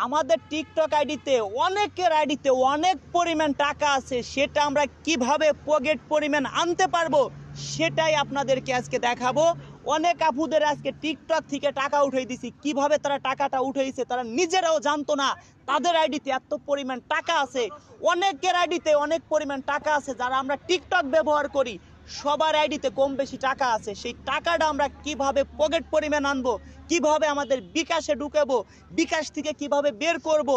আমাদের টিকটক আইডিতে অনেকের আইডিতে অনেক পরিমাণ টাকা আছে, সেটা আমরা কিভাবে পকেট পরিমাণ আনতে পারবো সেটাই আপনাদেরকে আজকে দেখাবো। অনেক আপুদের আজকে টিকটক থেকে টাকা উঠিয়ে দিছি, কিভাবে তারা টাকাটা উঠাইছে তারা নিজেরাও জানতো না। তাদের আইডিতে এত পরিমাণ টাকা আছে, অনেকের আইডিতে অনেক পরিমাণ টাকা আছে। যারা আমরা টিকটক ব্যবহার করি সবার আইডিতে কম বেশি টাকা আছে। সেই টাকাটা আমরা কিভাবে পকেট পরিমাণ আনবো, কিভাবে আমাদের বিকাশে ঢুকাবো, বিকাশ থেকে কিভাবে বের করব,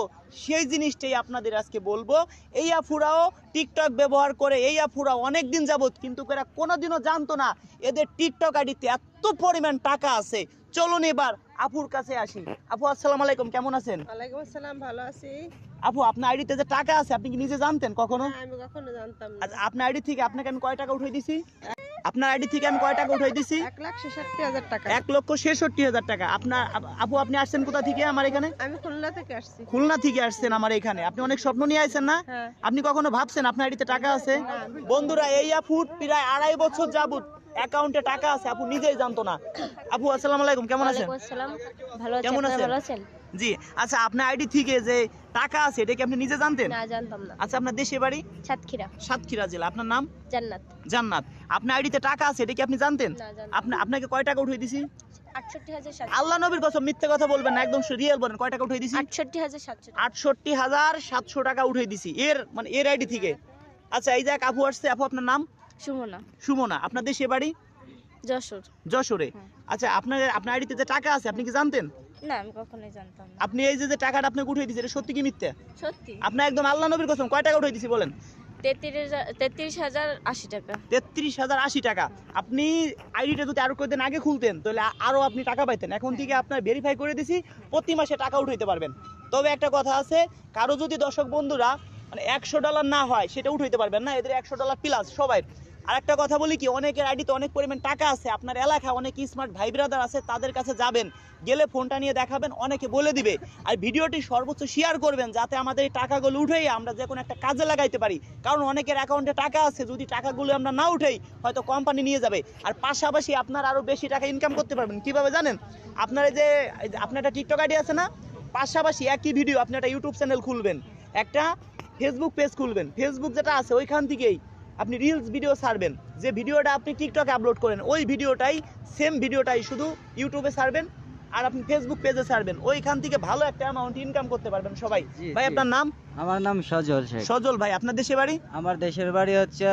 সেই জিনিসটাই আপনাদের আজকে বলবো। এই আফুরাও টিকটক ব্যবহার করে, এই আফুরা অনেক দিন যাবত, কিন্তু এরা কোনোদিনও জানতো না এদের টিকটক আইডিতে এত পরিমাণ টাকা আছে। চলুন এবার আপুর কাছে আসি। আপু আসসালামু আলাইকুম, কেমন আছেন? ওয়ালাইকুম আসসালাম, ভালো আছি। আপু আপনার আইডিতে যে টাকা আছে আপনি কি নিজে জানতেন কখনো? না, আমি কখনো জানতাম না। আচ্ছা, আপনার আইডি থেকে আপনাকে আমি কয় টাকা উঠাই দিছি? আপনার আইডি থেকে আমি কয় টাকা উঠাই দিছি? 1,66,000 টাকা। 1,66,000 টাকা। আপনার আপু আপনি আসছেন কোথা থেকে আমার এখানে? আমি খুলনা থেকে আসছি। খুলনা থেকে আসছেন আমার এখানে। আপনি অনেক স্বপ্ন নিয়ে আসছেন না? হ্যাঁ। আপনি কখনো ভাবছেন আপনার আইডিতে টাকা আছে? বন্ধুরা, এই আপুর প্রায় 2.5 বছর যাবত অ্যাকাউন্টে টাকা আছে, আপু নিজেই জানতো না। আপু আসসালামু আলাইকুম, কেমন আছেন? ওয়ালাইকুম আসসালাম, ভালো আছি। কেমন আপনারা আছেন? ভালো আছেন? জি। আচ্ছা, আপনার আইডি থেকে যে টাকা আছে এটা কি আপনি নিজে জানতেন? না, জানতাম না। আচ্ছা, আপনার দেশে বাড়ি? সাতক্ষীরা। সাতক্ষীরা জেলা। আপনার নাম? জান্নাত। জান্নাত। আপনার আইডিতে টাকা আছে এটা কি আপনি জানতেন? না, জানতাম আপনাকে কয় টাকা উঠিয়ে দিছি? 68,700। আল্লাহ নবীর কসম মিথ্যে কথা বলবেন না, একদম রিয়েল বলেন, কয় টাকা উঠিয়ে দিছি? 68,700। 68,700 টাকা উঠিয়ে দিছি এর আইডি থেকে। আচ্ছা, এই যে এক আপু আসছে, আপু আপনার নাম? সুমনা। সুমনা। আপনার দেশে বাড়ি? যশোর। যশোরে। হ্যাঁ। আচ্ছা, আপনার আইডিতে যে টাকা আছে আপনি কি জানতেন? না, আমি কখনোই জানতাম না। আপনি এই যে টাকাটা আপনাকে উঠিয়ে দিছে এটা সত্যি কি মিথ্যা? সত্যি। আপনার একদম আল্লাহ নবীর কসম কয় টাকা উঠিয়ে দিছি বলেন? 33,080 টাকা। 33,080 টাকা। আপনি আইডিটা যদি আরো কয়েকদিন আগে খুলতেন তাহলে আরো আপনি টাকা পাইতেন। এখন থেকে আপনার ভেরিফাই করে দিছি, প্রতি মাসে টাকা উঠাইতে পারবেন। তবে একটা কথা আছে, কারো যদি দর্শক বন্ধুরা মানে $100 না হয় সেটা উঠাইতে পারবেন না, এদের $100 প্লাস সবাই। আর একটা কথা বলি কি, অনেকের আইডিতে অনেক পরিমাণ টাকা আছে, আপনার এলাকায় অনেক স্মার্ট ভাই ব্রাদার আছে, তাদের কাছে যাবেন, গেলে ফোনটা নিয়ে দেখাবেন, অনেকে বলে দিবে। আর ভিডিওটি সর্বোচ্চ শেয়ার করবেন যাতে আমাদের এই টাকাগুলো উঠেই আমরা যে কোনো একটা কাজে লাগাইতে পারি। কারণ অনেকের অ্যাকাউন্টে টাকা আছে, যদি টাকাগুলো আমরা না উঠেই হয়তো কোম্পানি নিয়ে যাবে। আর পাশাপাশি আপনার আরও বেশি টাকা ইনকাম করতে পারবেন। কীভাবে জানেন? আপনার এই যে আপনার একটা টিকটক আইডি আছে না, পাশাপাশি একই ভিডিও আপনি একটা ইউটিউব চ্যানেল খুলবেন, একটা ফেসবুক পেজ খুলবেন, ফেসবুক যেটা আছে ওইখান থেকেই আপনি রিলস ভিডিও ছাড়বেন। যে ভিডিওটা আপনি টিকটকে আপলোড করেন ওই ভিডিওটাই, সেম ভিডিওটাই শুধু ইউটিউবে ছাড়বেন আর আপনি ফেসবুক পেজে ছাড়বেন। ওইখান থেকে ভালো একটা অ্যামাউন্ট ইনকাম করতে পারবেন সবাই। ভাই আপনার নাম? আমার নাম সজল শেখ। সজল ভাই। আপনার দেশে বাড়ি? আমার দেশের বাড়ি হচ্ছে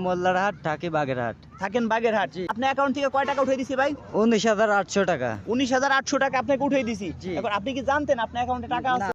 মোল্লারহাট, থাকি বাগেরহাট। থাকেন বাগেরহাট। আপনার অ্যাকাউন্ট থেকে কয় টাকা উঠিয়ে দিছি ভাই? 19,800 টাকা। 19,800 টাকা আপনাকে উঠিয়ে দিছি। জি। এখন আপনি কি জানতেন আপনার অ্যাকাউন্টে টাকা আছে?